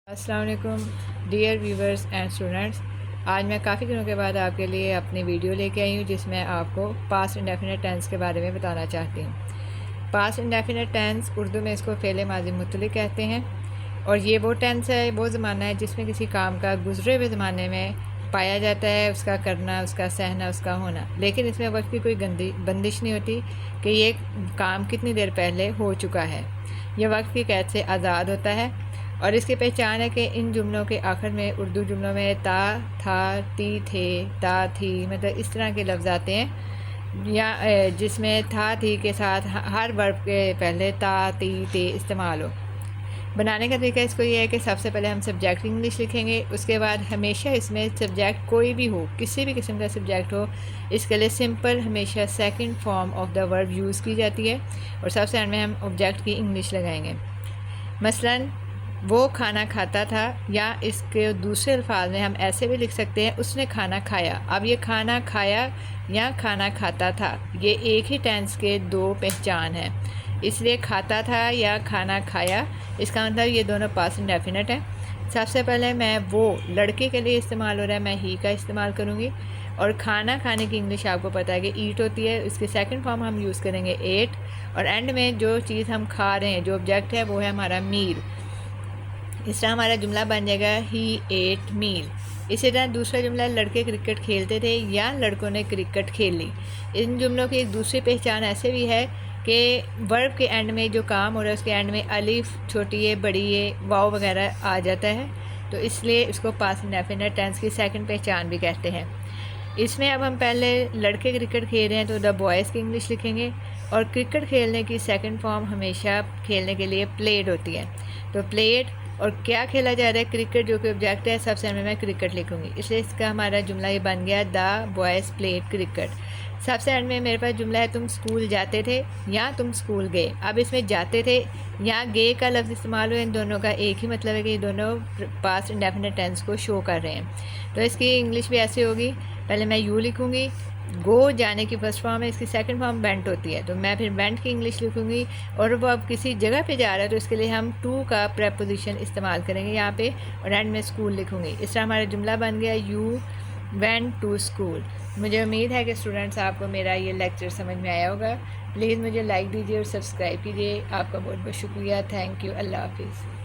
अस्सलाम वालेकुम dear viewers and students. आज मैं काफ़ी दिनों के बाद आपके लिए अपनी वीडियो लेके आई हूँ जिसमें आपको पास्ट इंडेफिनिट टेंस के बारे में बताना चाहती हूँ। पास्ट इंडेफिनिट टेंस उर्दू में इसको फ़ेल माज़ी मुतल्लिक़ कहते हैं और ये वो टेंस है, वो ज़माना है जिसमें किसी काम का गुज़रे हुए ज़माने में पाया जाता है, उसका करना, उसका सहना, उसका होना। लेकिन इसमें वक्त की कोई बंदिश नहीं होती कि ये काम कितनी देर पहले हो चुका है। यह वक्त की कैद से आज़ाद होता है और इसकी पहचान है कि इन जुमलों के आखिर में उर्दू जुमलों में ता, था, ती, थे, ता, थी मतलब इस तरह के लफ्ज़ आते हैं या जिसमें था, थी के साथ हर वर्ब के पहले ता, ती, थे इस्तेमाल हो। बनाने का तरीका इसको ये है कि सबसे पहले हम सब्जेक्ट इंग्लिश लिखेंगे, उसके बाद हमेशा इसमें सब्जेक्ट कोई भी हो, किसी भी किस्म का सब्जेक्ट हो, इसके लिए सिंपल हमेशा second form of the verb use की जाती है और सबसे एंड में हम ऑब्जेक्ट की इंग्लिश लगाएंगे। मसलन वो खाना खाता था, या इसके दूसरे अल्फाज में हम ऐसे भी लिख सकते हैं उसने खाना खाया। अब ये खाना खाया या खाना खाता था, ये एक ही टेंस के दो पहचान है, इसलिए खाता था या खाना खाया इसका मतलब ये दोनों पास्ट इंडेफिनिट है। सबसे पहले मैं वो लड़के के लिए इस्तेमाल हो रहा है, मैं ही का इस्तेमाल करूँगी। और खाना खाने की इंग्लिश आपको पता है कि ईट होती है, इसकी सेकंड फॉर्म हम यूज़ करेंगे एट। और एंड में जो चीज़ हम खा रहे हैं, जो ऑब्जेक्ट है, वो है हमारा मील। इस तरह हमारा जुमला बन जाएगा ही एट मील। इसी तरह दूसरा जुमला लड़के क्रिकेट खेलते थे या लड़कों ने क्रिकेट खेल ली। इन जुमलों की एक दूसरी पहचान ऐसे भी है कि वर्ब के एंड में जो काम हो रहा है उसके एंड में अलिफ, छोटी है, बड़ी है, वाव वगैरह आ जाता है, तो इसलिए इसको पास्ट इंडेफिनिट टेंस की सेकंड पहचान भी कहते हैं। इसमें अब हम पहले लड़के क्रिकेट खेल रहे हैं तो द बॉयज़ की इंग्लिश लिखेंगे और क्रिकेट खेलने की सेकंड फॉर्म हमेशा खेलने के लिए प्लेड होती है, तो प्लेड। और क्या खेला जा रहा है, क्रिकेट जो कि ऑब्जेक्ट है, सबसे पहले मैं क्रिकेट लिखूँगी, इसलिए इसका हमारा जुमला ये बन गया द बॉयज़ प्लेड क्रिकेट। सबसे एंड में मेरे पास जुमला है तुम स्कूल जाते थे या तुम स्कूल गए। अब इसमें जाते थे या गए का लफ्ज़ इस्तेमाल हुआ, इन दोनों का एक ही मतलब है कि ये दोनों पास्ट इंडेफिनिट टेंस को शो कर रहे हैं। तो इसकी इंग्लिश भी ऐसे होगी, पहले मैं यू लिखूँगी, गो जाने की फर्स्ट फॉर्म है, इसकी सेकंड फॉर्म वेंट होती है, तो मैं फिर वेंट की इंग्लिश लिखूँगी। और वो अब किसी जगह पे जा रहा है तो इसके लिए हम टू का प्रेपोजिशन इस्तेमाल करेंगे यहाँ पे और एंड में स्कूल लिखूँगी। इस तरह हमारा जुमला बन गया यू वेंट टू स्कूल। मुझे उम्मीद है कि स्टूडेंट्स आपको मेरा ये लेक्चर समझ में आया होगा। प्लीज़ मुझे लाइक दीजिए और सब्सक्राइब कीजिए। आपका बहुत बहुत शुक्रिया। Thank you. अल्लाह हाफिज़।